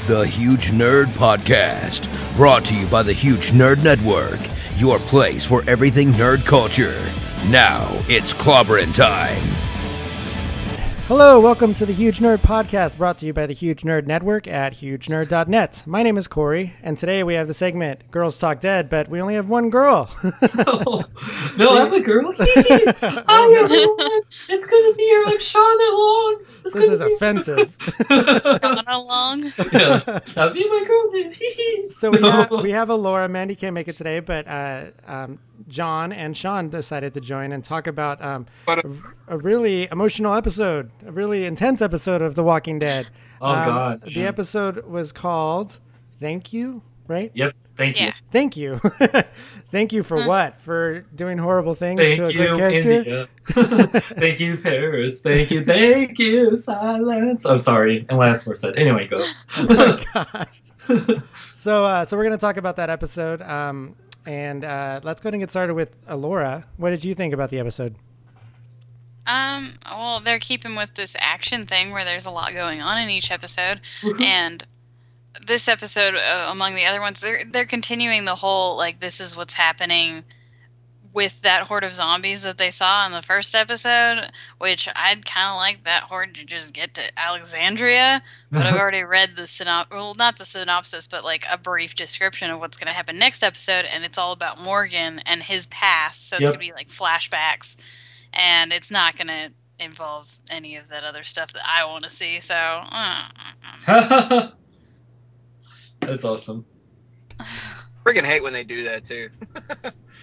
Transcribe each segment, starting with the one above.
The Huge Nerd Podcast, brought to you by the Huge Nerd Network, your place for everything nerd culture. Now, it's clobbering time. Hello, welcome to the Huge Nerd Podcast, brought to you by the Huge Nerd Network at hugenerd.net. My name is Corey, and today we have the segment Girls Talk Dead, but we only have one girl. No, I'm a girl. Hi, everyone. It's good to be here. I'm SeanxLong. This is offensive. SeanxLong? Yes, that'd be my girl name. So we have Alaura. Mandy can't make it today, but John and Sean decided to join and talk about a really emotional episode, a really intense episode of The Walking Dead. Oh, God. The episode was called Thank You, right? Yep. Thank you. Yeah. Thank you. Thank you for what? For doing horrible things Thank to a you, great character? India. Thank you, Paris. Thank you, silence. I'm sorry. And last word said. Anyway, go. Oh my gosh. So we're going to talk about that episode. And let's go ahead and get started with Alaura. What did you think about the episode? Well, they're keeping with this action thing where there's a lot going on in each episode, and this episode, among the other ones, they're continuing the whole, like, this is what's happening with that horde of zombies that they saw in the first episode, which I'd kind of like that horde to just get to Alexandria, but I've already read the not the synopsis, but like a brief description of what's going to happen next episode, and it's all about Morgan and his past, so it's going to be like flashbacks, and it's not going to involve any of that other stuff that I want to see, so... That's awesome. Freaking hate when they do that, too.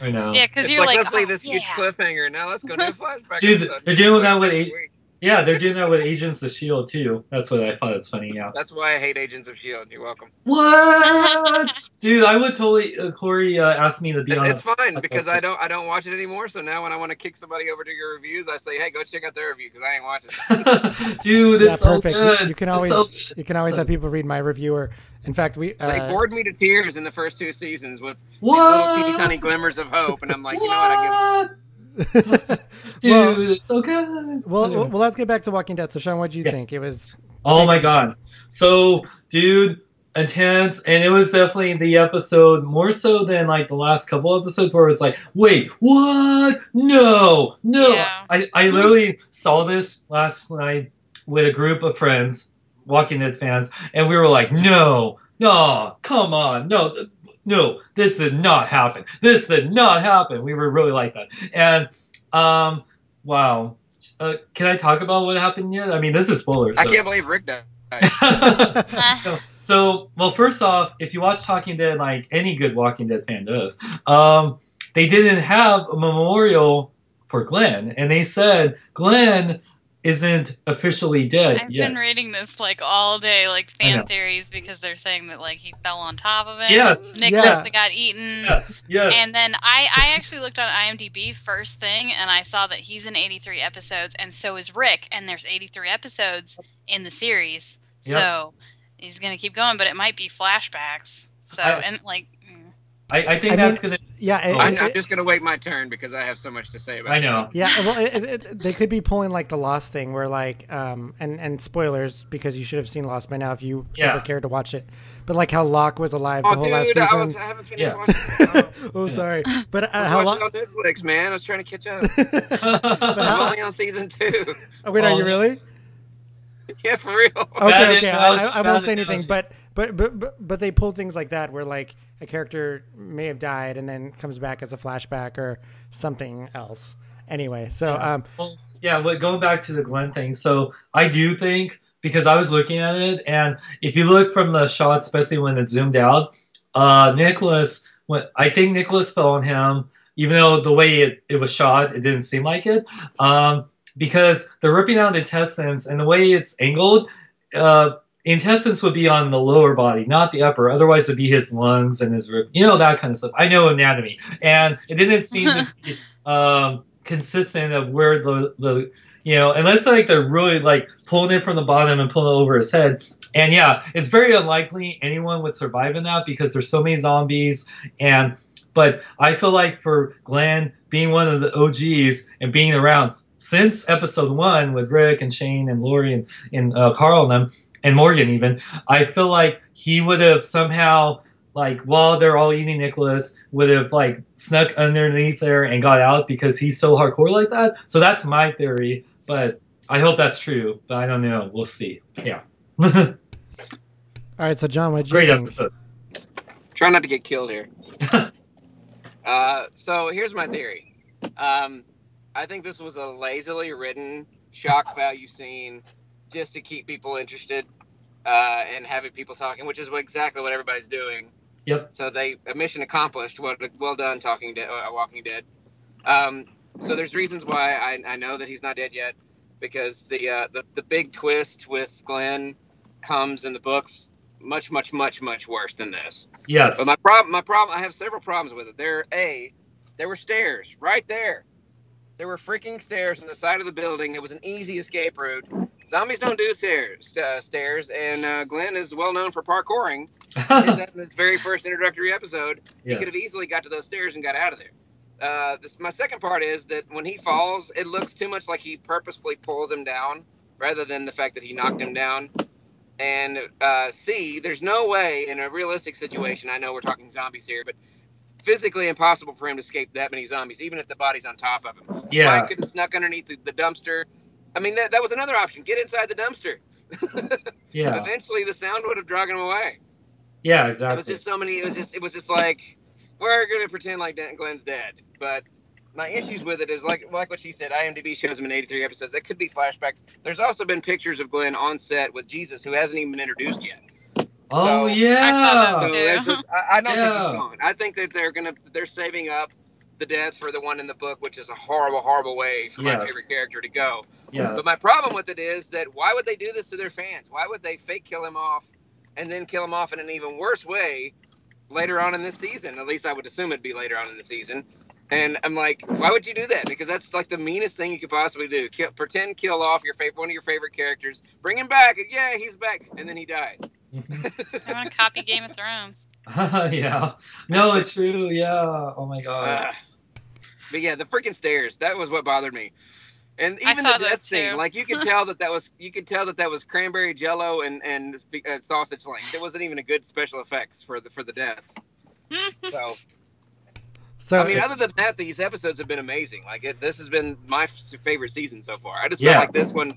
I know. Yeah, because It's you're like, like, let's leave this huge cliffhanger. Now let's go do a flashback. Dude, episode. they're doing that with they're doing that with Agents of S.H.I.E.L.D. too. That's what I thought. It's funny. Yeah. That's why I hate Agents of S.H.I.E.L.D. You're welcome. What? Dude, I would totally. Corey asked me to be on. It's fine because I don't watch it anymore. So now when I want to kick somebody over to your reviews, I say, hey, go check out their review because I ain't watching it. Dude, it's so perfect. good. You can always have people read my review. Or, in fact, They bored me to tears in the first 2 seasons with these What? little teeny tiny glimmers of hope, and I'm like, you know what? I give. Dude, it's so good. well, Anyway. let's get back to Walking Dead. So, Sean, what did you Yes. think? It was... Oh my god. So, dude, intense, and it was definitely the episode more so than like the last couple episodes where it was like, wait, what? No. Yeah. I literally saw this last night with a group of friends, Walking Dead fans, and we were like, no, come on, no, this did not happen. This did not happen. We were really like that. And, wow. Can I talk about what happened yet? I mean, this is spoilers. I So. can't believe Rick died. So, well, first off, if you watch Talking Dead, like any good Walking Dead fan does, they didn't have a memorial for Glenn, and they said Glenn isn't officially dead I've yet. been reading this like all day, like I know. fan theories, because they're saying that like he fell on top of it. Yes. Nicholas Yeah. that got eaten. Yes. And then I actually looked on IMDb first thing, and I saw that he's in 83 episodes, and so is Rick, and there's 83 episodes in the series. Yep. So he's gonna keep going, but it might be flashbacks. So I think that's gonna. Yeah, I'm just gonna wait my turn because I have so much to say about I this. know. yeah. Well, they could be pulling like the Lost thing, where like, and spoilers because you should have seen Lost by now if you ever cared to watch it. But like how Locke was alive the whole last season. I haven't finished Yeah. watching it. Oh, sorry. But I was how watching Locke? it on Netflix, man. I was trying to catch up. But I'm how, only on season 2. oh, wait, are you Oh. really? Yeah, for real. Okay. analogy, I won't bad say anything, analogy. but they pull things like that where like a character may have died and then comes back as a flashback or something else. Anyway, so But going back to the Glenn thing, so I do think, because I was looking at it, and if you look from the shot, especially when it's zoomed out, I think Nicholas fell on him, even though the way it was shot, it didn't seem like it. Because they're ripping out the intestines, and the way it's angled, intestines would be on the lower body, not the upper. Otherwise, it'd be his lungs and his rib, that kind of stuff. I know anatomy, and it didn't seem to be consistent of where the unless like they're really like pulling it from the bottom and pulling it over his head. And yeah, it's very unlikely anyone would survive in that because there's so many zombies. But I feel like for Glenn being one of the OGs and being around since episode 1 with Rick and Shane and Lori and Carl and them, and Morgan even, I feel like he would have somehow, like, while they're all eating Nicholas, would have, like, snuck underneath there and got out because he's so hardcore like that. So that's my theory, but I hope that's true, but I don't know. We'll see. Yeah. All right, so John, what'd you Great think? episode. Try not to get killed here. So here's my theory. I think this was a lazily written shock value scene just to keep people interested and having people talking, which is exactly what everybody's doing. Yep. So mission accomplished. Well done, Walking Dead. So there's reasons why I know that he's not dead yet, because the big twist with Glenn comes in the books much worse than this. Yes. But my problem, I have several problems with it. There were stairs right there. There were freaking stairs on the side of the building. It was an easy escape route. Zombies don't do stairs, and Glenn is well known for parkouring. In his very first introductory episode, he could have easily got to those stairs and got out of there. My second part is that when he falls, it looks too much like he purposefully pulls him down rather than the fact that he knocked him down. And there's no way in a realistic situation, I know we're talking zombies here, but physically impossible for him to escape that many zombies, even if the body's on top of him. Yeah. Mike could have snuck underneath the dumpster. I mean, that was another option. Get inside the dumpster. Yeah. Eventually, the sound would have dragged him away. Yeah, exactly. It was just so many. It was just like, we're gonna pretend like Glenn's dead. But my issues with it is like what she said. IMDb shows him in 83 episodes. That could be flashbacks. There's also been pictures of Glenn on set with Jesus, who hasn't even been introduced yet. Oh, so, yeah. I saw those too. I don't think he's gone. I think that they're saving up the death for the one in the book, which is a horrible way for my favorite character to go. Yes. But my problem with it is that why would they do this to their fans? Why would they fake kill him off and then kill him off in an even worse way later on in this season? At least I would assume it'd be later on in the season. And I'm like, why would you do that? Because that's like the meanest thing you could possibly do. Pretend kill off one of your favorite characters, bring him back, and yeah, he's back, and then he dies. I want to copy Game of Thrones. Yeah. No, it's true. Yeah. Oh my god. But yeah, the freaking stairs. That was what bothered me. And even the death scene, like you could tell that was cranberry jello and sausage links. It wasn't even a good special effects for the death. So I mean, other than that, these episodes have been amazing. Like this has been my favorite season so far. I just felt like this one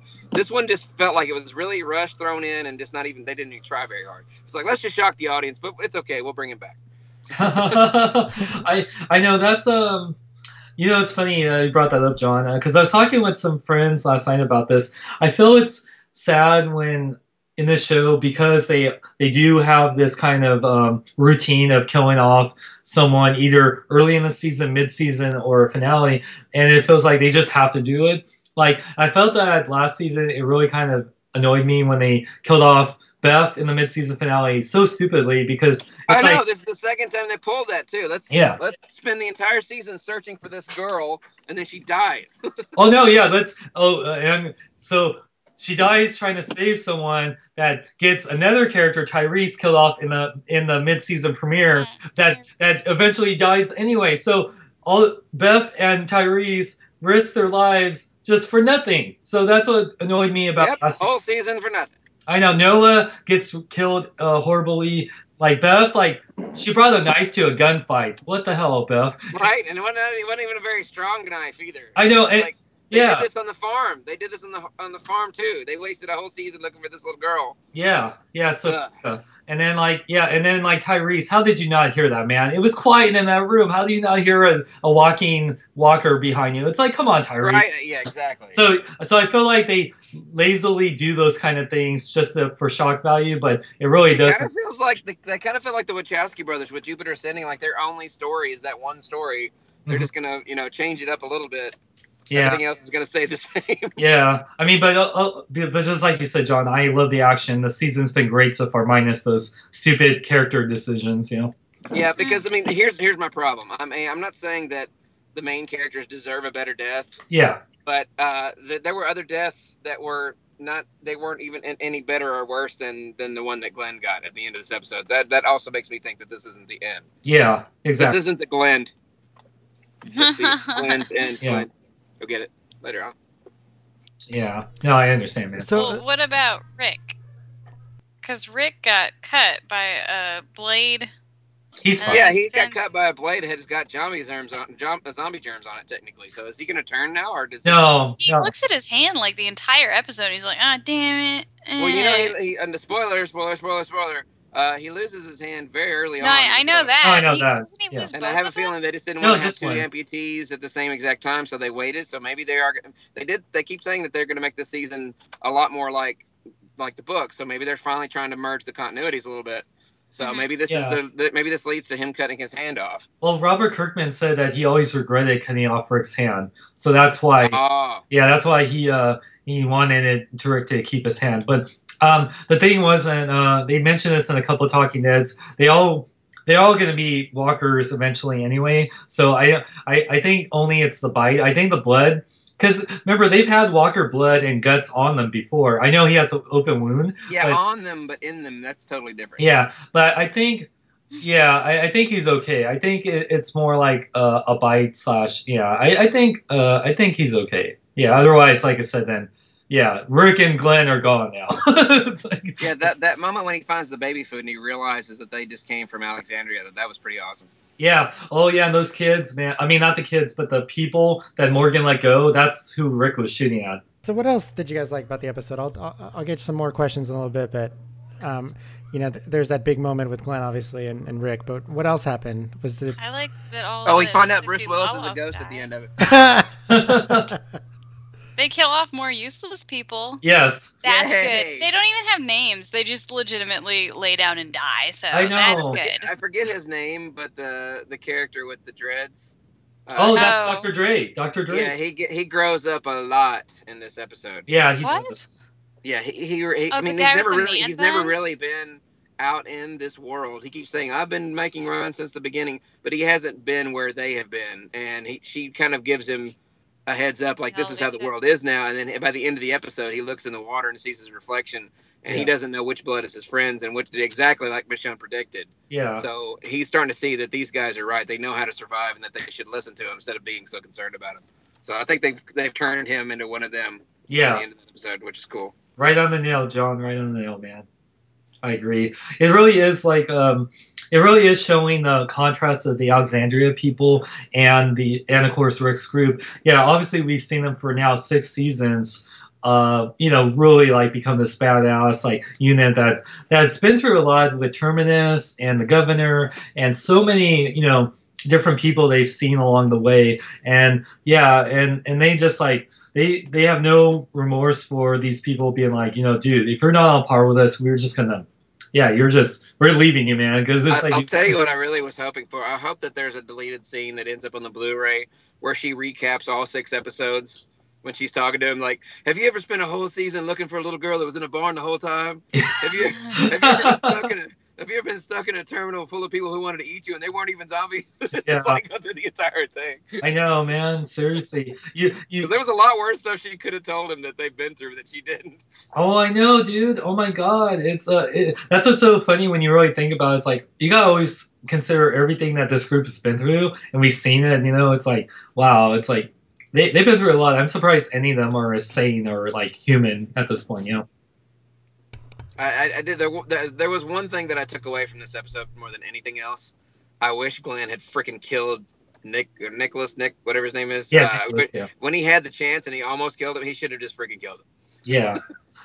just felt like it was really rushed, thrown in, and just they didn't even try very hard. It's like, let's just shock the audience, but it's okay. We'll bring him back. I know that's you know, it's funny you brought that up, John, because I was talking with some friends last night about this. I feel it's sad when in this show, because they do have this kind of routine of killing off someone either early in the season, mid-season, or finale, and it feels like they just have to do it. Like, I felt that last season, it really kind of annoyed me when they killed off Beth in the mid-season finale so stupidly, because it's this is the second time they pulled that too. Let's spend the entire season searching for this girl, and then she dies. Oh no, yeah, so she dies trying to save someone that gets another character, Tyrese, killed off in the mid-season premiere that eventually dies anyway. So all Beth and Tyrese risk their lives just for nothing. So that's what annoyed me about whole season for nothing. I know Noah gets killed horribly. Like Beth, like she brought a knife to a gunfight. What the hell, Beth? Right, and it wasn't even a very strong knife either. I know, and like, they did this on the farm. They did this on the farm too. They wasted a whole season looking for this little girl. Yeah. So, and then Tyrese, how did you not hear that, man? It was quiet in that room. How do you not hear a walking walker behind you? It's like, come on, Tyrese. Right. Yeah. Exactly. So I feel like they lazily do those kind of things just for shock value, but it really doesn't. Kind of feels like they kind of feel like the Wachowski brothers with Jupiter Ascending. Like their only story is that one story. They're just gonna change it up a little bit. Yeah. Everything else is going to stay the same. Yeah. I mean, but just like you said, John, I love the action. The season's been great so far, minus those stupid character decisions, Yeah, because, I mean, here's my problem. I'm not saying that the main characters deserve a better death. Yeah. But there were other deaths that were they weren't even any better or worse than the one that Glenn got at the end of this episode. That also makes me think that this isn't the end. Yeah, exactly. This isn't the Glenn. It's the Glenn's end. Yeah. Glenn. Go get it later on. Yeah. No, I understand, man. So, what about Rick? because Rick got cut by a blade. He's fine. Yeah, he got cut by a blade that has got zombie germs on it, technically. So is he going to turn now, or does he looks at his hand like the entire episode. He's like, "Ah, damn it!" Well, you know, he and the spoiler. He loses his hand very early on. I know that. I know that. Doesn't he lose And both I have a of them? feeling they just didn't want to have just two one. amputees at the same exact time, so they waited. So maybe they are. They keep saying that they're going to make this season a lot more like the book. So maybe they're finally trying to merge the continuities a little bit. So maybe this is maybe this leads to him cutting his hand off. Well, Robert Kirkman said that he always regretted cutting off Rick's hand, so that's why. Yeah, that's why he wanted Rick to keep his hand. But the thing was, and they mentioned this in a couple of Talking Deads, they're all going to be walkers eventually anyway. So I think only it's the bite. I think the blood. Because remember, they've had walker blood and guts on them before. I know he has an open wound. Yeah, on them, but in them, that's totally different. Yeah, but I think, I think he's okay. I think it's more like a bite / Yeah, I think he's okay. Yeah, otherwise, like I said, then Rick and Glenn are gone now. That moment when he finds the baby food and he realizes that they just came from Alexandria, that was pretty awesome. Yeah. Oh, yeah. And those kids, man. I mean, not the kids, but the people that Morgan let go. That's who Rick was shooting at. So, what else did you guys like about the episode? I'll get some more questions in a little bit, but there's that big moment with Glenn, obviously, and Rick. But what else happened? I like that all. Oh, we find out Bruce Willis is a ghost at the end of it. They kill off more useless people. Yes. That's good. They don't even have names. They just legitimately lay down and die. So I know. That's good. I forget his name, but the character with the dreads. That's Dr. Dre. Dr. Dre. Yeah, he grows up a lot in this episode. Yeah, he does. Yeah, I mean, he's never really been out in this world. He keeps saying, "I've been making runs since the beginning," but he hasn't been where they have been, and she kind of gives him a heads up, like, this is how the world is now. And then by the end of the episode, he looks in the water and sees his reflection, and he doesn't know which blood is his friend's and which, exactly like Michonne predicted. Yeah. So he's starting to see that these guys are right. They know how to survive, and that they should listen to him instead of being so concerned about him. So I think they've turned him into one of them. Yeah. At the end of the episode, which is cool. Right on the nail, John. Right on the nail, man. I agree. It really is like it really is showing the contrast of the Alexandria people and of course Rick's group. Yeah, obviously we've seen them for now 6 seasons. Really like become this badass like unit that's been through a lot with Terminus and the governor and so many different people they've seen along the way. And and they just like. They have no remorse for these people being like, dude, if you're not on par with us, we're just gonna, we're leaving you, man. Because it's I'll tell you what I really was hoping for. I hope that there's a deleted scene that ends up on the Blu-ray where she recaps all 6 episodes when she's talking to him. Like, have you ever spent a whole season looking for a little girl that was in a barn the whole time? Have you ever been stuck in a terminal full of people who wanted to eat you and they weren't even zombies? It's like go through the entire thing. I know, man. Seriously, because there was a lot worse stuff she could have told him that they've been through that she didn't. Oh, I know, dude. Oh my God, it's that's what's so funny when you really think about it. It's like you gotta always consider everything that this group has been through, and we've seen it. It's like wow, it's like they've been through a lot. I'm surprised any of them are as sane or like human at this point. I did. There was one thing that I took away from this episode more than anything else. I wish Glenn had freaking killed Nick, whatever his name is. Yeah, when he had the chance and he almost killed him, he should have just freaking killed him. Yeah.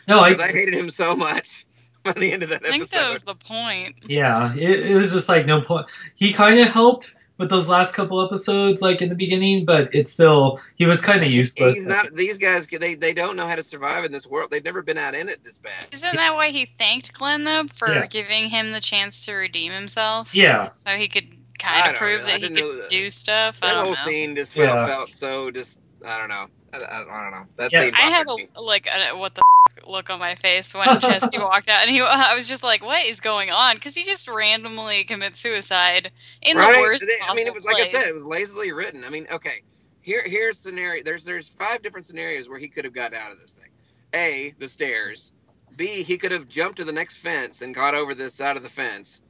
No, because I hated him so much by the end of that episode. I think that was the point. Yeah, it was just like no point. He kind of helped with those last couple episodes, like in the beginning, but it's still he was kind of useless. He's not. These guys, they don't know how to survive in this world. They've never been out in it this bad. Isn't that why he thanked Glenn though for giving him the chance to redeem himself? Yeah. So he could kind of prove that he could do stuff. That whole scene just felt so just. I don't know. I don't know. That scene. I had what the look on my face when Jesse walked out, and I was just like, "What is going on?" Because he just randomly commits suicide in the worst possible it was place. Like I said, it was lazily written. I mean, okay, here's scenario. There's 5 different scenarios where he could have gotten out of this thing. A, the stairs. B, he could have jumped to the next fence and got over this side of the fence.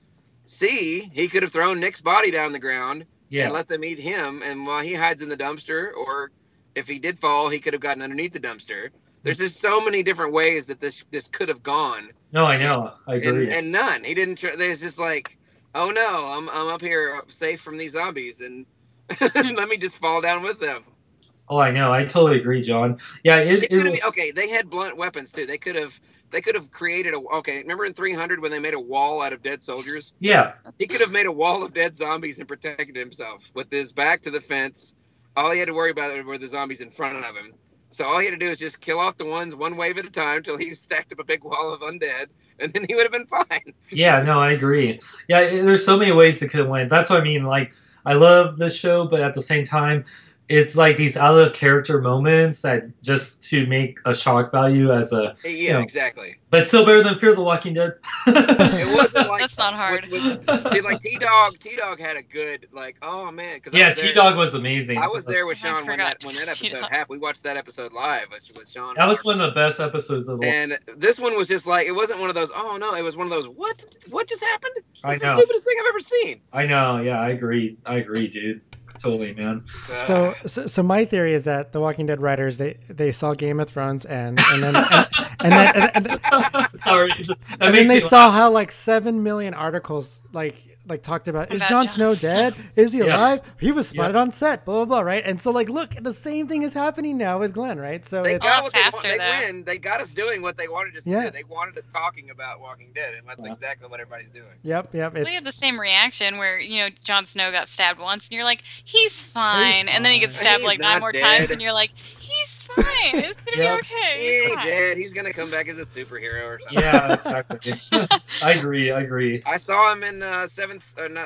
C, he could have thrown Nick's body down the ground and let them eat him, and while he hides in the dumpster, or if he did fall, he could have gotten underneath the dumpster. There's just so many different ways that this could have gone. No, I know. I agree. And none. He didn't. There's just like, oh no, I'm up here safe from these zombies, and let me just fall down with them. Oh, I know. I totally agree, John. Yeah, okay. They had blunt weapons too. They could have created a. Okay, remember in 300 when they made a wall out of dead soldiers? Yeah. He could have made a wall of dead zombies and protected himself with his back to the fence. All he had to worry about were the zombies in front of him. So all he had to do is just kill off the ones one wave at a time till he stacked up a big wall of undead, and then he would have been fine. Yeah, no, I agree. Yeah, there's so many ways it could have went. That's what I mean. Like, I love this show, but at the same time, it's like these out of character moments that just to make a shock value as a exactly. But still better than Fear the Walking Dead. It wasn't like that's not hard. Like T-Dog had a good oh man, because T-Dog was amazing. I was there with Sean when that episode happened. We watched that episode live with Sean. That was one of the best episodes of the And this one was just like, it wasn't one of those. Oh no, it was one of those. What just happened? It's the stupidest thing I've ever seen. I know. Yeah, I agree, dude. Totally, man. So my theory is that the Walking Dead writers they saw Game of Thrones and then sorry, and then they saw how like 7 million articles like talked about is Jon Snow dead? Is he alive? He was spotted on set. Blah blah blah. Right? And so like, look, the same thing is happening now with Glenn. Right? So they got what they got us doing what they wanted us to do. They wanted us talking about Walking Dead, and that's exactly what everybody's doing. Yep. We had the same reaction where Jon Snow got stabbed once, and you're like, he's fine, and then he gets stabbed like 9 more times, and you're like, he's fine. It's gonna be okay. He ain't dead. He's gonna come back as a superhero or something. Yeah, exactly. I agree. I saw him in Seventh Son.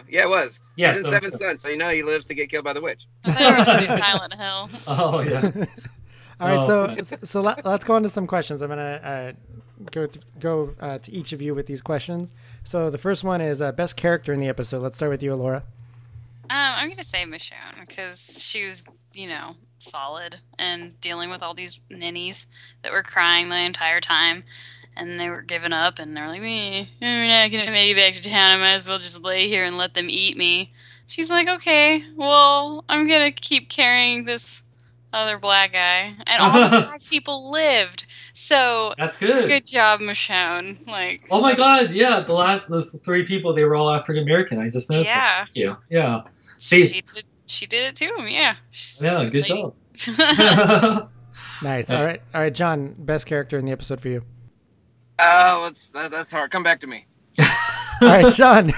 It was. Yeah, he's in Seventh Son, so he lives to get killed by the witch. I thought you were going to say Silent Hill. Oh yeah. All right, so let's go on to some questions. I'm gonna go to each of you with these questions. So the first one is best character in the episode. Let's start with you, Alaura. I'm gonna say Michonne because she was, solid and dealing with all these ninnies that were crying the entire time, and they were giving up, and they're like, we're not gonna make it back to town. I might as well just lay here and let them eat me. She's like, okay, well, I'm gonna keep carrying this other black guy, and all the black people lived. So that's good. Good job, Michonne. Like, oh my God, yeah, those 3 people, they were all African American. I just noticed. Yeah, that. Thank you. Yeah. See, she did it too. Yeah. Yeah. Good job. Nice. All right, John. Best character in the episode for you. Oh, that's hard. Come back to me. All right, Sean.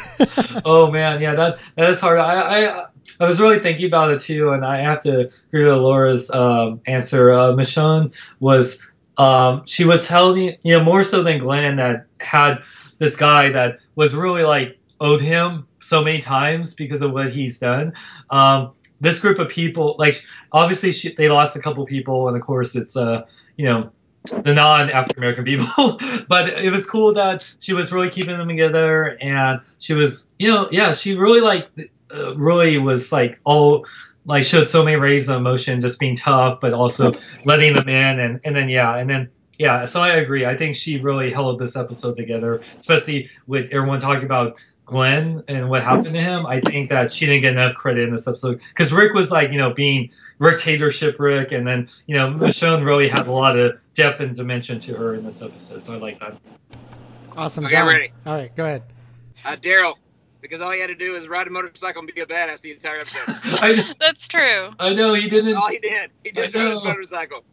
Oh man, yeah, that is hard. I was really thinking about it too, and I have to agree with Laura's answer. Michonne was she was held, more so than Glenn, that had this guy that was really like owed him so many times because of what he's done. This group of people, like, obviously they lost a couple people, and of course it's the non-African American people, but it was cool that she was really keeping them together, and she was, she really really was like showed so many rays of emotion, just being tough, but also letting them in, and then so I agree. I think she really held this episode together, especially with everyone talking about Glenn and what happened to him. I think that she didn't get enough credit in this episode because Rick was like, being dictatorship Rick, and then Michonne really had a lot of depth and dimension to her in this episode, so I like that. Awesome. Okay, John. ready. All right, go ahead. Daryl, because all he had to do was ride a motorcycle and be a badass the entire episode. That's true. I know he didn't. All he did, he just rode his motorcycle.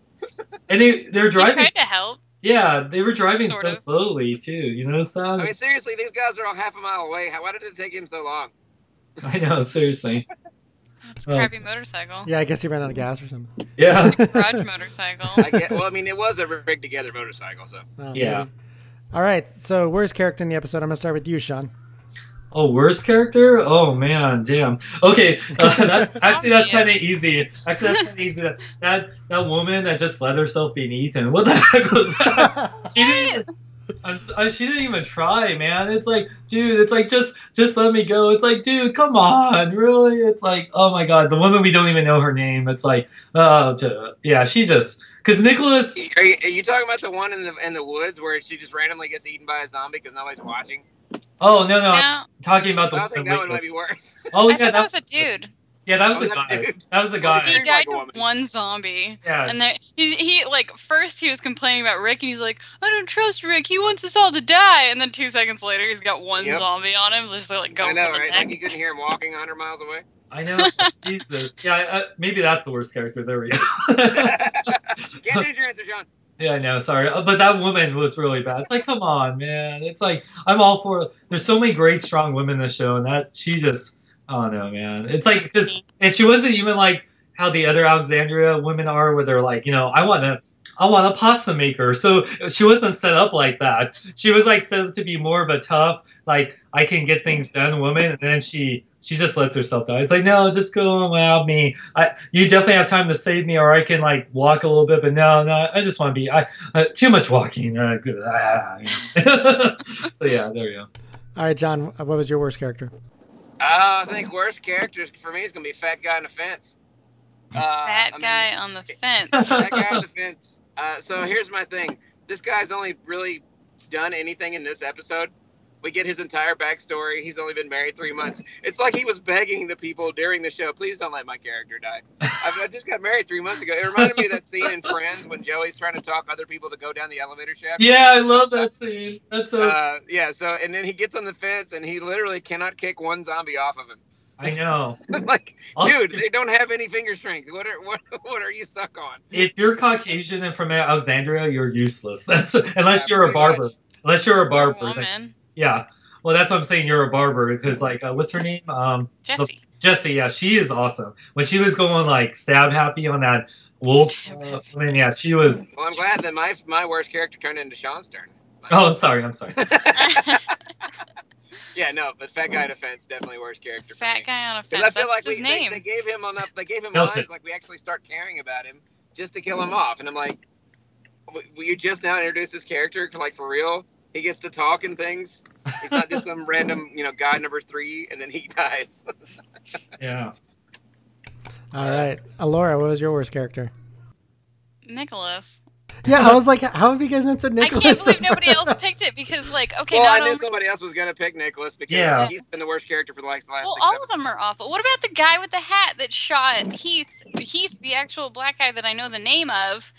And they're driving. He tried to help. Yeah, they were driving sort so of slowly too. You notice that? I mean, seriously, these guys are all half a mile away. Why did it take him so long? I know, seriously. It's a crappy motorcycle. Yeah, I guess he ran out of gas or something. Yeah. It's a garage motorcycle. It was a rigged together motorcycle, so. Yeah. Maybe. All right, so worst character in the episode. I'm gonna start with you, Sean. Oh, worst character? Oh man, damn. Okay, that's kind of easy. Actually, that's kind of easy. That woman that just let herself be eaten. What the heck was that? She didn't even try, man. It's like, dude, it's like just let me go. It's like, dude, come on, really? It's like, oh my God, the woman we don't even know her name. It's like, yeah, she just. Because Nicholas, are you talking about the one in the woods where she just randomly gets eaten by a zombie because nobody's watching? Oh no, I'm talking about the. I think that one might be worse. Oh I yeah, thought that was a dude. Yeah, that was Oh, a that guy. dude. That was a Oh, guy. He Seems died like a to woman. one zombie. Yeah. And then he like first he was complaining about Rick and he's like, I don't trust Rick. He wants us all to die. And then 2 seconds later he's got one Yep. zombie on him, just like I going know, for the right? neck. Like you couldn't hear him walking 100 miles away. I know. Jesus. Yeah, maybe that's the worst character. There we go. Can't change your answer, John. Yeah, I know. Sorry, but that woman was really bad. It's like, come on, man. It's like I'm all for. There's so many great, strong women in the show, and that she just. Oh no, man. It's like because and she wasn't even like how the other Alexandria women are, where they're like, I want a pasta maker. So she wasn't set up like that. She was like set up to be more of a tough, like I can get things done woman, and then she just lets herself die. It's like, no, just go without me. You definitely have time to save me, or I can like walk a little bit, but no, I just want to be too much walking. So yeah, there you go. All right, John, what was your worst character? I think worst characters for me is gonna be fat guy on the fence. Fat guy on the fence. Fat guy on the fence. So here's my thing. This guy's only really done anything in this episode. We get his entire backstory. He's only been married 3 months. It's like he was begging the people during the show, please don't let my character die. I just got married 3 months ago. It reminded me of that scene in Friends when Joey's trying to talk other people to go down the elevator shaft. Yeah, I love that scene. That's so. So and then he gets on the fence and he literally cannot kick one zombie off of him. I know. Like, dude, they don't have any finger strength. What are you stuck on? If you're Caucasian and from Alexandria, you're useless. That's unless you're a barber. Much. Unless you're a barber. Woman. Yeah. Well, that's what I'm saying. You're a barber because, like, what's her name? Jessie. Jessie. Yeah, she is awesome. When she was going like stab happy on that wolf, yeah, she was. Well, I'm glad that my worst character turned into Sean's turn. Oh, sorry. I'm sorry. Yeah, no, but fat guy on a fence definitely worst character. Fat guy on a Because fence. I feel like That's his name. they gave him enough. They gave him Milton. lines like we actually start caring about him just to kill him off, and I'm like, will you just now introduce this character to like for real? He gets to talk and things. He's not just some random, guy number 3, and then he dies. Yeah. All right, Alaura, what was your worst character? Nicholas. Yeah, I was like, how have you guys not said Nicholas? I can't believe nobody else picked it because, like, okay, well, I not knew only... somebody else was gonna pick Nicholas because he's been the worst character for the last Well, 6 all episodes. of them are awful. What about the guy with the hat that shot Heath? Heath, the actual black guy that I know the name of,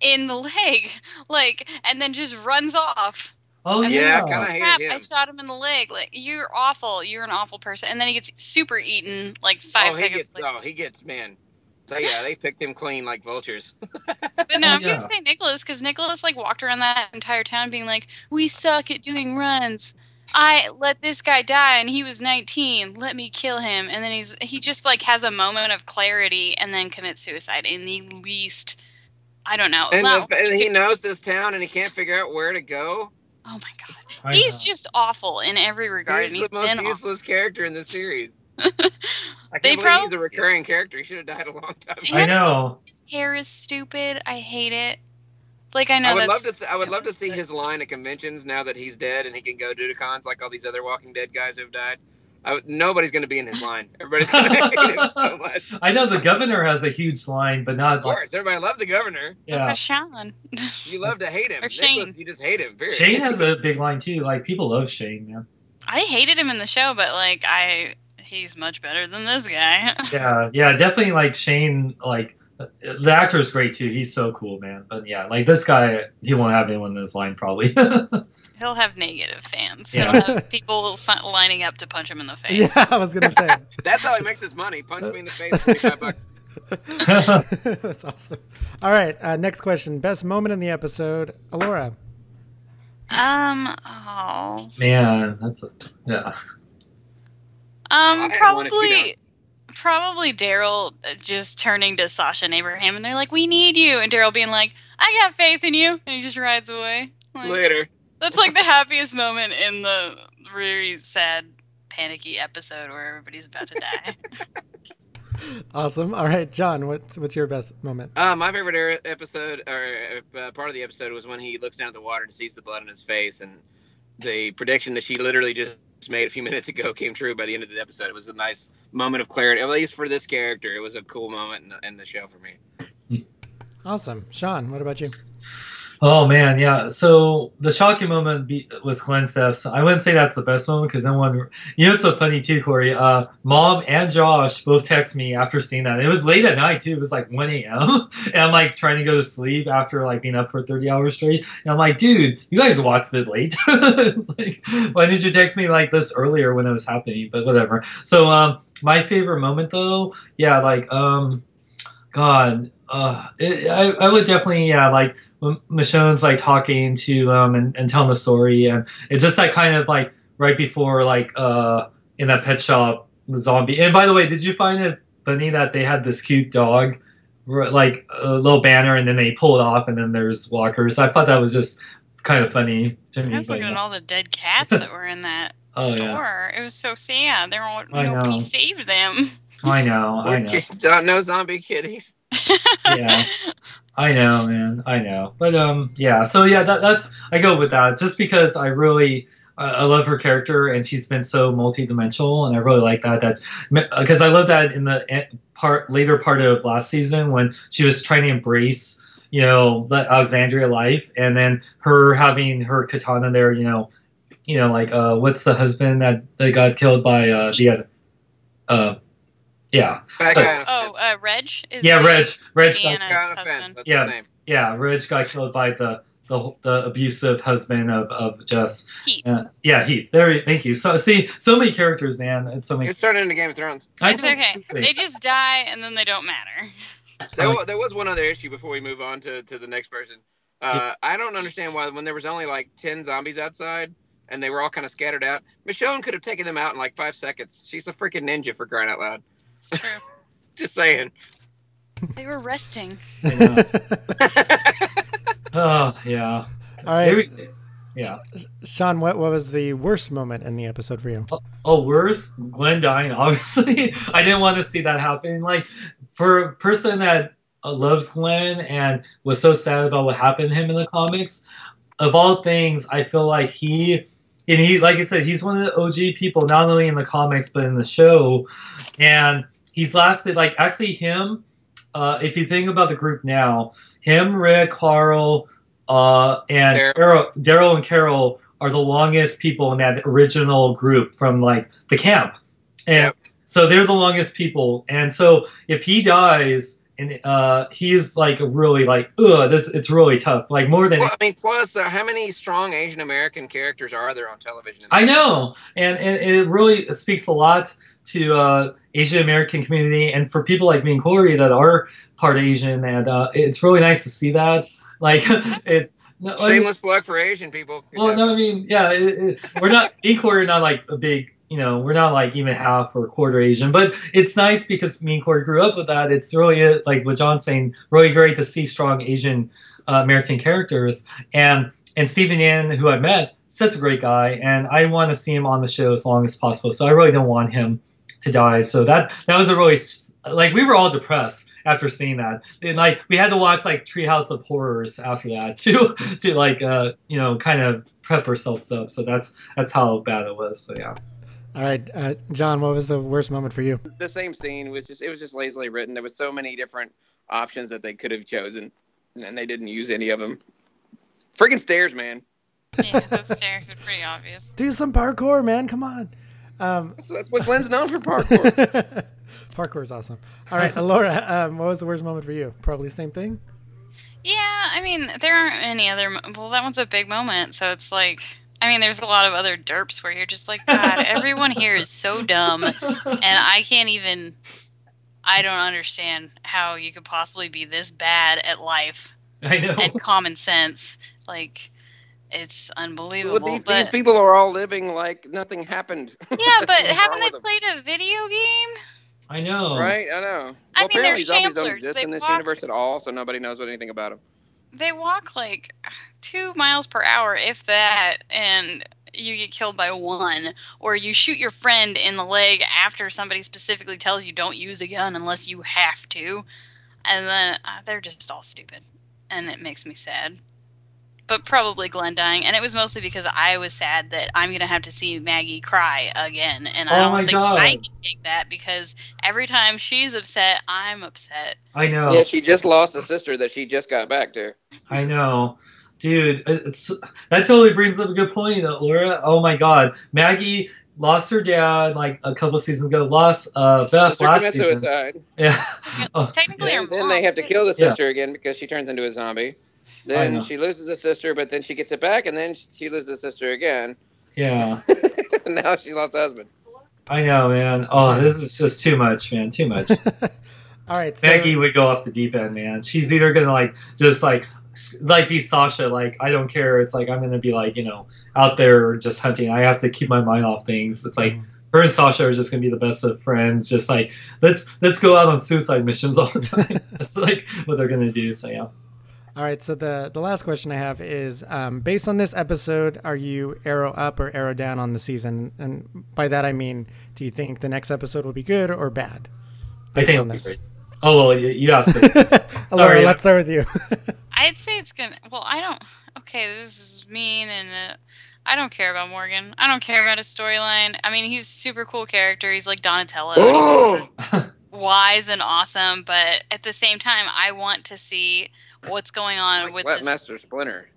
in the leg, like, and then just runs off. Oh Yeah, yeah. I kind of hated Crap! him. I shot him in the leg. Like, you're awful. You're an awful person. And then he gets super eaten like 5 seconds later. He gets, man. They picked him clean like vultures. But no, Oh, I'm yeah. gonna say Nicholas because Nicholas like walked around that entire town being like, "We suck at doing runs. I let this guy die, and he was 19. Let me kill him." And then he just like has a moment of clarity and then commits suicide in the least. I don't know. And he knows this town, and he can't figure out where to go. Oh my god, I he's know. just awful in every regard. He's and he's the most been useless character in the series. I They can't believe he's a recurring character. He should have died a long time ago. I know. His hair is stupid. I hate it. Like I know I would that's. love to see his line at conventions now that he's dead and he can go do cons like all these other Walking Dead guys who've died. Nobody's going to be in his line. Everybody's going to hate him so much. I know the governor has a huge line, but not Of course, everybody loved the governor. Yeah. Sean. You love to hate him. Or Nicholas, Shane. you just hate him. Period. Shane has a big line too. Like people love Shane, man. I hated him in the show, but like he's much better than this guy. Yeah, definitely. Like Shane, like the actor is great too. He's so cool, man. But yeah, like this guy, he won't have anyone in his line probably. He'll have negative fans. Yeah. He'll have people lining up to punch him in the face. Yeah, I was gonna say. That's how he makes his money. Punch me in the face for $25. That's awesome. All right, next question. Best moment in the episode, Alaura. Oh. Man, that's yeah. had one if you Probably Daryl just turning to Sasha and Abraham, and they're like, "We need you," and Daryl being like, "I got faith in you," and he just rides away. Like, Later. that's like the happiest moment in the really sad, panicky episode where everybody's about to die. Awesome. All right, John, what's your best moment? My favorite episode, or part of the episode, was when he looks down at the water and sees the blood on his face, and the prediction that she literally just made a few minutes ago came true by the end of the episode. It was a nice moment of clarity, at least for this character. It was a cool moment in the show for me. Awesome. Sean, what about you? Oh man, yeah. So the shocking moment was Glenn's death. So I wouldn't say that's the best moment because no one. You know, it's so funny too, Corey. Mom and Josh both text me after seeing that. It was late at night too. It was like 1 a.m. and I'm like trying to go to sleep after like being up for 30 hours straight. And I'm like, dude, you guys watched it late. It's like, why didn't you text me like this earlier when it was happening? But whatever. So my favorite moment though, yeah, like God, I would definitely, yeah, like when Michonne's like talking to and telling the story, and it's just that kind of like right before like in that pet shop, the zombie. And by the way, did you find it funny that they had this cute dog, like a little banner, and then they pull it off, and then there's walkers? I thought that was just kind of funny to me. I was looking at all the dead cats that were in that Oh, store. yeah. It was so sad. There were I nobody know. saved them. I know, I know. No zombie kitties. Yeah, I know, man. I know. But yeah. So yeah, that's I go with that just because I really I love her character and she's been so multidimensional and I really like that because I love that in the later part of last season when she was trying to embrace the Alexandria life and then her having her katana there, like what's the husband that got killed by the other yeah. Reg is Reg Deanna's husband. Yeah, Reg got killed by the abusive husband of Jess. Heath. Heath. Thank you. So see, so many characters, man. It's so many. It's turning into Game of Thrones. It's okay. They just die and then they don't matter. There was one other issue before we move on to the next person. I don't understand why when there was only like 10 zombies outside and they were all kind of scattered out, Michonne could have taken them out in like 5 seconds. She's a freaking ninja, for crying out loud. It's true. Just saying. They were resting. Oh, yeah. All right. Yeah. Sean, what was the worst moment in the episode for you? Oh, worst? Glenn dying, obviously. I didn't want to see that happen. Like, for a person that loves Glenn and was so sad about what happened to him in the comics, of all things, I feel like he, like I said, he's one of the OG people, not only in the comics, but in the show. And he's lasted, like, actually him, if you think about the group now, him, Rick, Carl, and Daryl and Carol are the longest people in that original group from, like, the camp. And so they're the longest people. And so if he dies, and he's, like, really, like, it's really tough. Like, more than... Well, I mean, plus, how many strong Asian American characters are there on television? I know. And it really speaks a lot to Asian American community and for people like me and Corey that are part Asian, and it's really nice to see that. Like, it's shameless plug for Asian people. Well, no, I mean, yeah, we're not me and Corey are not like a big, we're not like even half or quarter Asian, but it's nice because me and Corey grew up with that. It's really like what John's saying, really great to see strong Asian American characters, and Stephen Yan, who I met, such a great guy, and I want to see him on the show as long as possible. So I really don't want him to die. So that was a really, like, we were all depressed after seeing that. And, like, we had to watch like Treehouse of Horrors after that to like kind of prep ourselves up. So that's how bad it was. So yeah. All right, John, what was the worst moment for you? The same scene was just lazily written. There was so many different options that they could have chosen, and they didn't use any of them. Freaking stairs, man. Yeah, those stairs are pretty obvious. Do some parkour, man. Come on. That's what Glenn's known for, parkour. Parkour is awesome. All right, Alaura, what was the worst moment for you? Probably the same thing? Yeah, I mean, there aren't any other... Well, that one's a big moment, so it's like... I mean, there's a lot of other derps where you're just like, God, everyone here is so dumb, and I can't even... I don't understand how you could possibly be this bad at life. I know. And common sense. Like... It's unbelievable. Well, these people are all living like nothing happened. Yeah, but haven't they played a video game? I know. Right? I know. I Well, mean, they're apparently zombies don't shamblers. exist They in this walk- universe at all, so nobody knows anything about them. They walk like 2 miles per hour, if that, and you get killed by one. Or you shoot your friend in the leg after somebody specifically tells you don't use a gun unless you have to. And then they're just all stupid. And it makes me sad. But probably Glenn dying, and it was mostly because I was sad that I'm gonna have to see Maggie cry again, and I don't think I can take that because every time she's upset, I'm upset. I know. Yeah, she just lost a sister that she just got back to. I know. Dude, that totally brings up a good point, Laura. Oh my God, Maggie lost her dad like a couple seasons ago. Lost Beth Sister last commits season. suicide. Yeah. Oh, Technically, her Then mom. they have to too. kill the Yeah. sister again because she turns into a zombie. I Then know. she loses a sister, but then she gets it back, and then she loses a sister again. Yeah. Now she lost a husband. I know, man. Oh, this is just too much, man. Too much. All right, so Maggie would go off the deep end, man. She's either gonna like just like be Sasha, like I don't care. It's like I'm gonna be like out there just hunting. I have to keep my mind off things. It's like her and Sasha are just gonna be the best of friends. Just like let's go out on suicide missions all the time. That's like what they're gonna do. So yeah. all right, so the last question I have is based on this episode, are you arrow up or arrow down on the season? And by that I mean, do you think the next episode will be good or bad? I think on it'll be this. great. Oh well, you asked this. Alaura, let's start with you. I'd say it's gonna. Well, I don't. Okay, this is mean, and I don't care about Morgan. I don't care about his storyline. I mean, he's a super cool character. He's like Donatello. And he's super wise and awesome, but at the same time, I want to see what's going on Like with Wet this Master Splinter.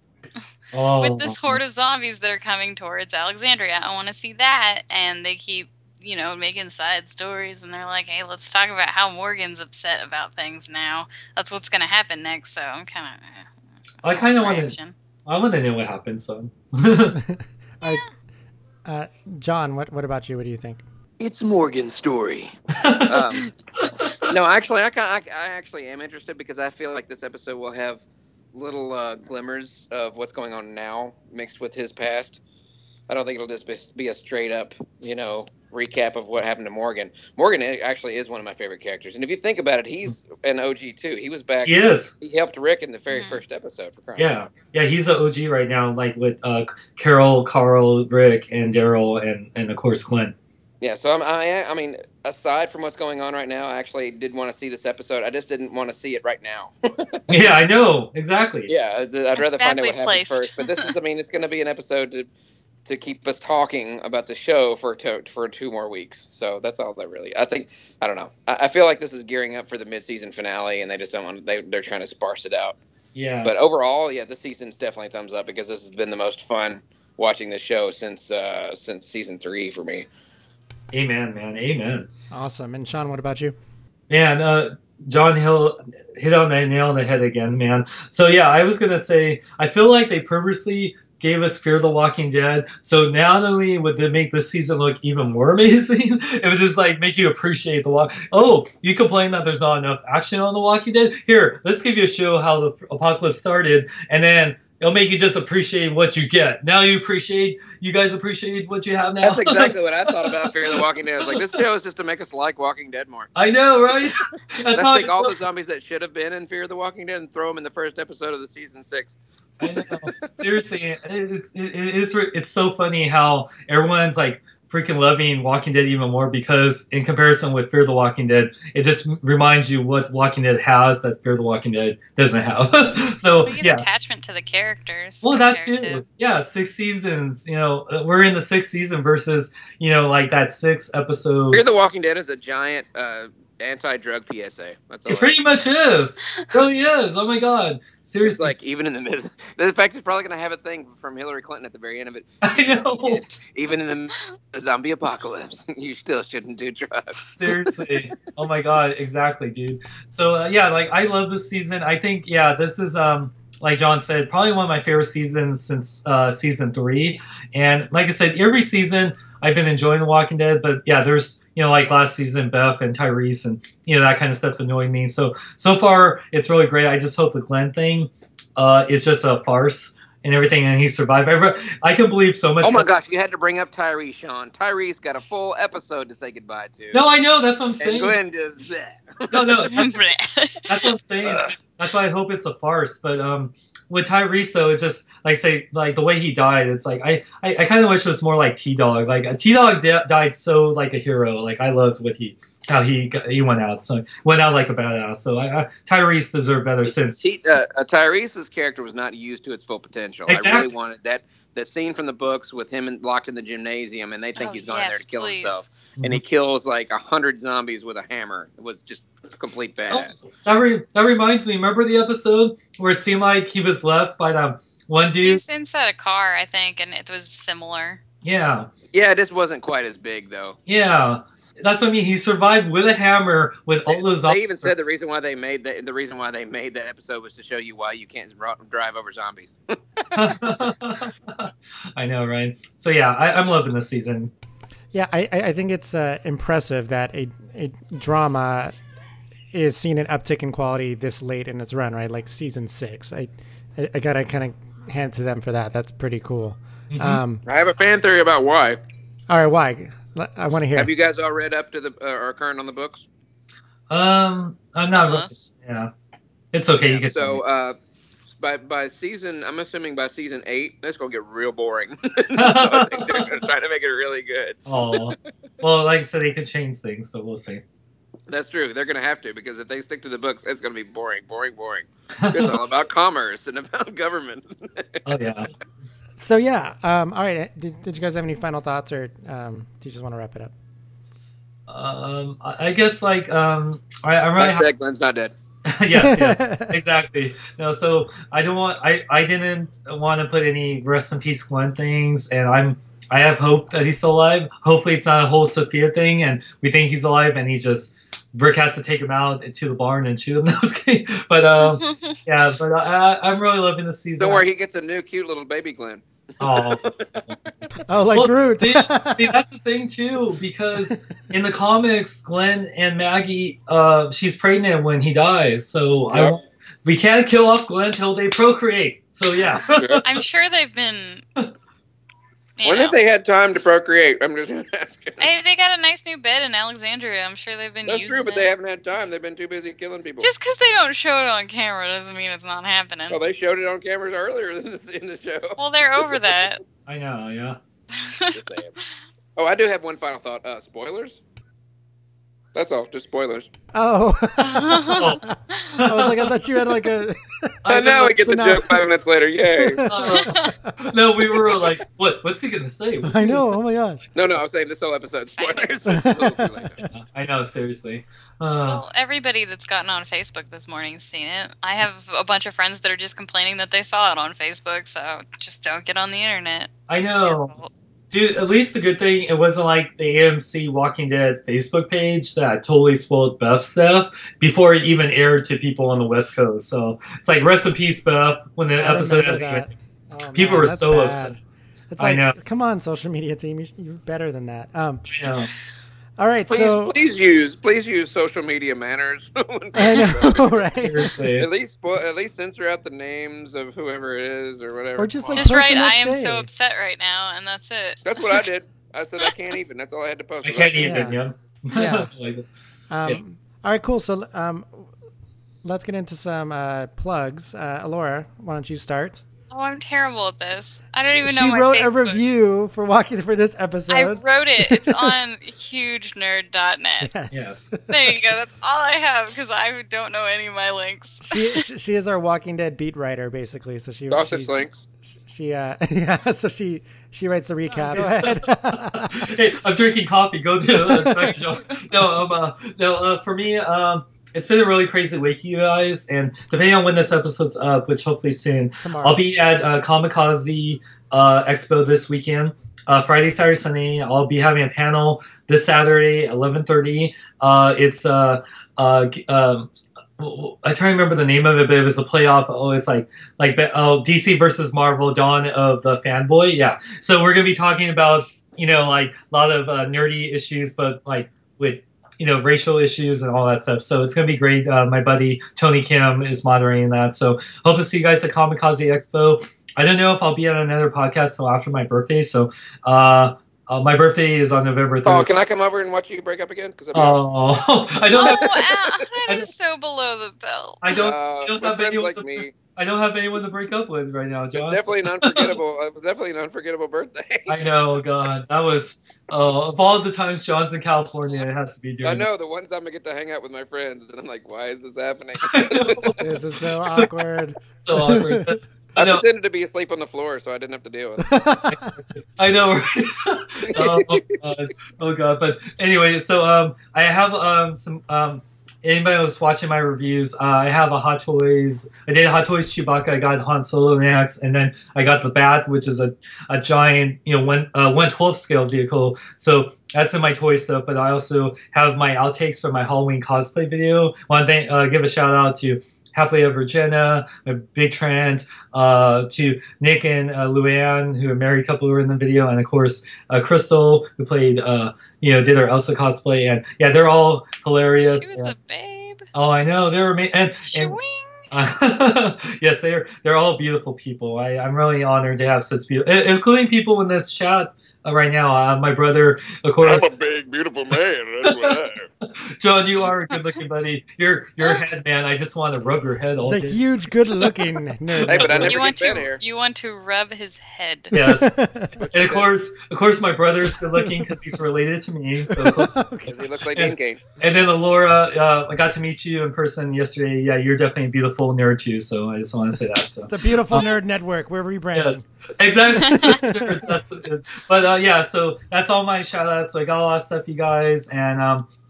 with this horde of zombies that are coming towards Alexandria. I want to see that, and they keep making side stories, and they're like, hey, let's talk about how Morgan's upset about things now. That's what's going to happen next, so I'm kind of... I kind of want to... I want to know what happens, so... All right. John, what about you? What do you think? It's Morgan's story. No, actually, I actually am interested because I feel like this episode will have little glimmers of what's going on now mixed with his past. I don't think it'll just be a straight up, recap of what happened to Morgan. Morgan actually is one of my favorite characters, and if you think about it, he's an OG too. He was back. He is. He helped Rick in the very first episode for crying out loud. Yeah, he's an OG right now, like with Carol, Carl, Rick, and Daryl, and of course Glenn. Yeah, so I mean, aside from what's going on right now, I actually did want to see this episode. I just didn't want to see it right now. Yeah, I know exactly. Yeah, I'd rather find out what happens placed. first. But this is, I mean, it's going to be an episode to keep us talking about the show for 2 more weeks. So that's all that really. I don't know. I feel like this is gearing up for the mid-season finale, and they just don't want. They're trying to sparse it out. Yeah. But overall, yeah, this season's definitely thumbs up because this has been the most fun watching this show since season 3 for me. Amen, man. Amen. Awesome. And Sean, what about you? Man, John Hill hit on the nail on the head again, man. So yeah, I was gonna say I feel like they purposely gave us Fear the Walking Dead. So not only would they make this season look even more amazing, it was just like make you appreciate the walk. Oh, you complain that there's not enough action on The Walking Dead? Here, let's give you a show how the apocalypse started, and then it'll make you just appreciate what you get. Now you guys appreciate what you have now. That's exactly what I thought about Fear the Walking Dead. I was like, this show is just to make us like Walking Dead more. I know, right? Let's take all the zombies that should have been in Fear the Walking Dead and throw them in the first episode of the season 6. I know. Seriously, it's so funny how everyone's like freaking loving Walking Dead even more because in comparison with Fear the Walking Dead, it just reminds you what Walking Dead has that Fear the Walking Dead doesn't have. So We yeah, attachment to the characters. well They're that there, too. Yeah, 6 seasons. We're in the 6th season versus like that 6 episode. Fear the Walking Dead is a giant anti-drug PSA. That's all. It pretty much is. It really is. Oh my god. It's Seriously. like even in the middle. The fact it's probably going to have a thing from Hillary Clinton at the very end of it. I know. Even in the zombie apocalypse, you still shouldn't do drugs. Seriously. Oh my god, exactly, dude. So yeah, like I love this season. I think this is like John said, probably one of my favorite seasons since season 3. And like I said, every season I've been enjoying The Walking Dead, but yeah, there's like last season Beth and Tyrese and that kind of stuff annoyed me. So far it's really great. I just hope the Glenn thing is just a farce and everything, and he survived. I can believe so much. Oh my gosh, you had to bring up Tyrese, Sean. Tyrese got a full episode to say goodbye to. No, I know. That's what I'm saying. And Glenn just bleh. No, that's what I'm saying. That's why I hope it's a farce. But with Tyrese though, it's just like say like the way he died. It's like I kind of wish it was more like T-Dog. Like T-Dog died so like a hero. Like I loved how he went out. So went out like a badass. So Tyrese deserved better since Tyrese's character was not used to its full potential. Exactly. I really wanted that scene from the books with him locked in the gymnasium, and they think he's going in there to kill himself. And he kills like 100 zombies with a hammer. It was just complete badass. Oh, that reminds me. Remember the episode where it seemed like he was left by one dude. He's inside a car, I think, and it was similar. Yeah. Yeah, this wasn't quite as big though. Yeah. That's what I mean. He survived with a hammer with all those. They even said the reason why they made that episode was to show you why you can't drive over zombies. I know, right? So yeah, I'm loving this season. Yeah, I think it's impressive that a drama is seeing an uptick in quality this late in its run, right? Like season 6. I gotta kind of hand to them for that. That's pretty cool. Mm-hmm. I have a fan theory about why. All right, why? I want to hear. Have you guys all read up to the or current on the books? I'm not. Yeah, it's okay. Yeah, you can. So by season, I'm assuming by season 8, it's gonna get real boring. So I think they're gonna try to make it really good. Oh, well, like I said, they could change things, so we'll see. That's true. They're gonna have to, because if they stick to the books, it's gonna be boring. It's all about commerce and about government. Oh yeah. So yeah, all right. Did you guys have any final thoughts, or do you just want to wrap it up? I guess like I'm really Hashtag Glenn's not dead. yes, exactly. No, so I didn't want to put any rest in peace Glenn things, and I have hope that he's still alive. Hopefully, it's not a whole Sophia thing, and we think he's alive, and he's just Rick has to take him out to the barn and shoot him. But yeah, but I'm really loving this season. Don't worry, he gets a new cute little baby Glenn. Oh, like Groot. see, that's the thing too, because in the comics, Glenn and Maggie, she's pregnant when he dies. So Yep. we can't kill off Glenn till they procreate. So yeah. I'm sure they've been. When have they had time to procreate? I'm just asking. Hey, they got a nice new bed in Alexandria. I'm sure they've been That's using true, but it. they haven't had time. They've been too busy killing people. Just because they don't show it on camera doesn't mean it's not happening. Well, they showed it on cameras earlier in the show. Well, they're over that. I know, yeah. Just saying. Oh, I do have one final thought. Spoilers? That's all. Just spoilers. Oh. I was like, I thought you had like a. Now we get so the joke 5 minutes later. Yay. No, we were like, what's he going to say? I know. Oh my god. No, I was saying this whole episode spoilers. But it's a little too late. I know, seriously. Well, everybody that's gotten on Facebook this morning has seen it. I have a bunch of friends that are just complaining that they saw it on Facebook, so just don't get on the internet. I It's your know. fault. Dude, at least the good thing, it wasn't like the AMC Walking Dead Facebook page that totally spoiled Beth stuff before it even aired to people on the West Coast. So it's like, rest in peace, Beth, when the episode hasn't even... Oh, People man, were that's so bad. upset. It's I like, know. come on, social media team, you're better than that. You know. All right, so Please use social media manners. I know, right? Seriously. At least censor out the names of whoever it is or whatever. Or just like Just post write, the I next am day. so upset right now, and that's it. That's what I did. I said I can't even. That's all I had to post. I can't even, Yeah. yeah. Yeah. Like, All right, cool. So let's get into some plugs. Alaura, why don't you start? Oh, I'm terrible at this. I don't even know She my wrote a Facebook. review for this episode. I wrote it. It's on hugenerd.net. Yes. yes. There you go. That's all I have because I don't know any of my links. She is our Walking Dead beat writer, basically. So Sausage links. yeah. So she writes a recap. Go ahead. Hey, I'm drinking coffee. Go to the show. For me, it's been a really crazy week, you guys. And depending on when this episode's up, which hopefully soon, Tomorrow. I'll be at Kamikaze Expo this weekend. Friday, Saturday, Sunday. I'll be having a panel this Saturday, 11:30. It's I try to remember the name of it, but it was the playoff. Oh, it's like DC versus Marvel, Dawn of the Fanboy. Yeah. So we're gonna be talking about like a lot of nerdy issues, but like with racial issues and all that stuff. So it's gonna be great. My buddy Tony Kim is moderating that. So hope to see you guys at Kamikaze Expo. I don't know if I'll be at another podcast till after my birthday. So my birthday is on November 3rd. Oh, can I come over and watch you break up again? Because I don't have. That is so below the belt. I don't have anyone like me. I don't have anyone to break up with right now, John. It's definitely an unforgettable. It was definitely an unforgettable birthday. I know, God, that was of all the times John's in California, it has to be doing. I know the one time I get to hang out with my friends, and I'm like, why is this happening? This is so awkward. So awkward. I pretended to be asleep on the floor, so I didn't have to deal with it. I know, right? Oh God. But anyway, so I have some anybody who's watching my reviews, I have a Hot Toys. I did a Hot Toys Chewbacca. I got Han Solo next, and then I got the Bat, which is a giant, 1/12 scale vehicle. So that's in my toy stuff. But I also have my outtakes for my Halloween cosplay video. Want to give a shout out to Happily Ever Jenna, a Big Trent, to Nick and Luann, who are a married couple who were in the video, and of course Crystal, who played, did her Elsa cosplay, and yeah, they're all hilarious. She was a babe. Oh, I know, they were and yes, they're all beautiful people. I'm really honored to have such beautiful, including people in this chat right now. My brother, of course. I'm a big, beautiful man. That's what I am. John, you are a good-looking buddy. You're head man. I just want to rub your head all the day. huge, good-looking nerd. Hey, but I never You want get here. you want to rub his head. Yes, and of course, my brother's good-looking because he's related to me. So of course, He looks like Dean Cain. and then Alaura, I got to meet you in person yesterday. Yeah, you're definitely a beautiful nerd too. So I just want to say that. So The Beautiful Nerd Network. We're rebranding. yes, exactly. But yeah, so that's all my shout-outs. So I got a lot of stuff, you guys, and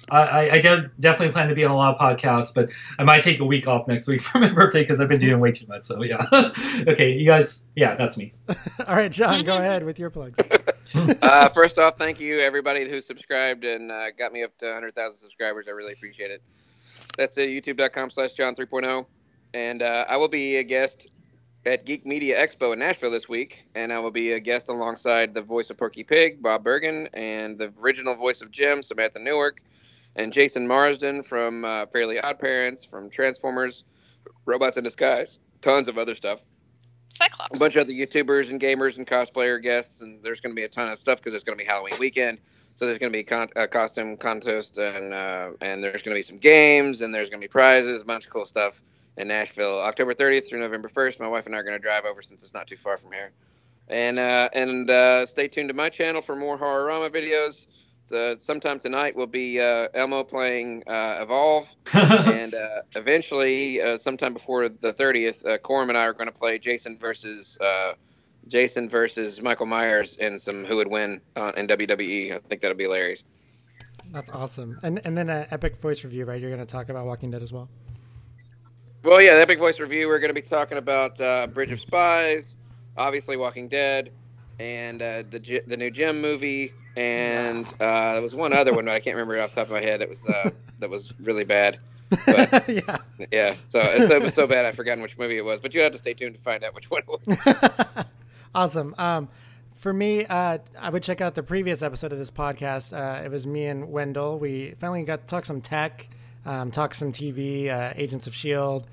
I definitely plan to be on a lot of podcasts, but I might take a week off next week for my birthday because I've been doing way too much. So yeah. Okay, you guys. Yeah, that's me. All right, John, go ahead with your plugs. First off, thank you everybody who subscribed and got me up to 100,000 subscribers. I really appreciate it. That's at youtube.com/John3.0. And I will be a guest at Geek Media Expo in Nashville this week, and I will be a guest alongside the voice of Porky Pig, Bob Bergen, and the original voice of Jim, Samantha Newark, and Jason Marsden from Fairly Odd Parents, from Transformers, Robots in Disguise, tons of other stuff. Cyclops. A bunch of other YouTubers and gamers and cosplayer guests, and there's going to be a ton of stuff because it's going to be Halloween weekend. So there's going to be a costume contest, and there's going to be some games, and there's going to be prizes, a bunch of cool stuff in Nashville, October 30th through November 1st. My wife and I are going to drive over since it's not too far from here. And stay tuned to my channel for more Horrorama videos. Sometime tonight will be Elmo playing Evolve, and eventually, sometime before the 30th, Corum and I are going to play Jason versus Michael Myers in some Who Would Win in WWE. I think that'll be hilarious. That's awesome. And then an epic voice review, right? You're going to talk about Walking Dead as well. Well, yeah, the Epic Voice Review, we're going to be talking about Bridge of Spies, obviously Walking Dead, and the new Gem movie, and there was one other one, but I can't remember it off the top of my head. It was that was really bad. But, yeah. So it was so bad I've forgotten which movie it was. But you have to stay tuned to find out which one it was. Awesome. For me, I would check out the previous episode of this podcast. It was me and Wendell. We finally got to talk some tech. Talk some TV, Agents of S.H.I.E.L.D.,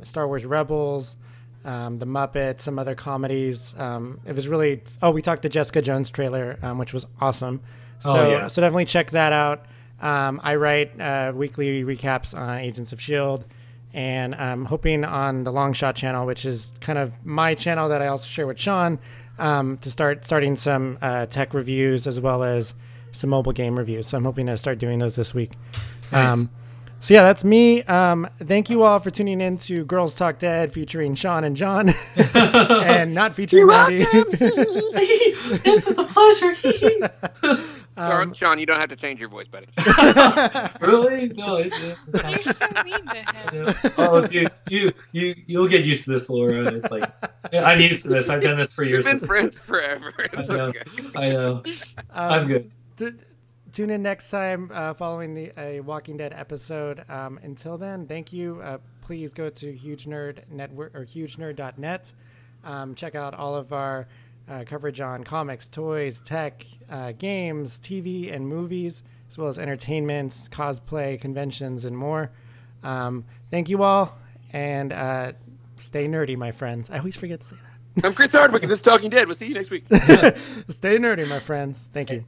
Star Wars Rebels, The Muppets, some other comedies. It was really... Oh, we talked the Jessica Jones trailer, which was awesome. So definitely check that out. I write weekly recaps on Agents of S.H.I.E.L.D., and I'm hoping on the Long Shot channel, which is kind of my channel that I also share with Sean, to starting some tech reviews as well as some mobile game reviews. So I'm hoping to start doing those this week. Nice. So yeah, that's me. Thank you all for tuning in to Girls Talk Dead featuring Sean and John and not featuring Maddie. This is a pleasure. Sean, you don't have to change your voice, buddy. Really? No. You're so mean to him. Oh, dude, you'll get used to this, Laura. It's like I'm used to this. I've done this for years. We've been friends forever. It's okay. I know. I'm good. Tune in next time following a Walking Dead episode. Until then, thank you. Please go to Huge Nerd Network or hugenerd.net. Check out all of our coverage on comics, toys, tech, games, TV, and movies, as well as entertainments, cosplay, conventions, and more. Thank you all, and stay nerdy, my friends. I always forget to say that. I'm Chris Hardwick, and this is Talking Dead. We'll see you next week. Stay nerdy, my friends. Thank you.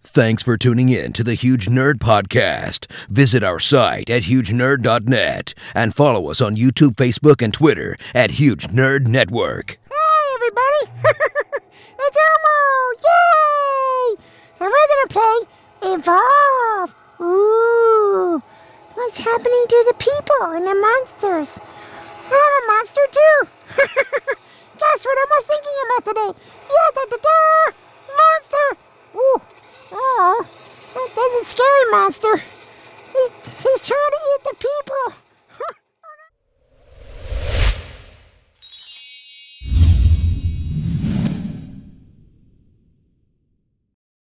Thanks for tuning in to the Huge Nerd Podcast. Visit our site at hugenerd.net and follow us on YouTube, Facebook, and Twitter at Huge Nerd Network. Hey, everybody! It's Elmo! Yay! And we're gonna play Evolve! Ooh! What's happening to the people and the monsters? I'm a monster too! Guess what I was thinking about today? Yeah-da-da-da! Monster! Ooh! Oh, that's a scary monster. He's trying to eat the people.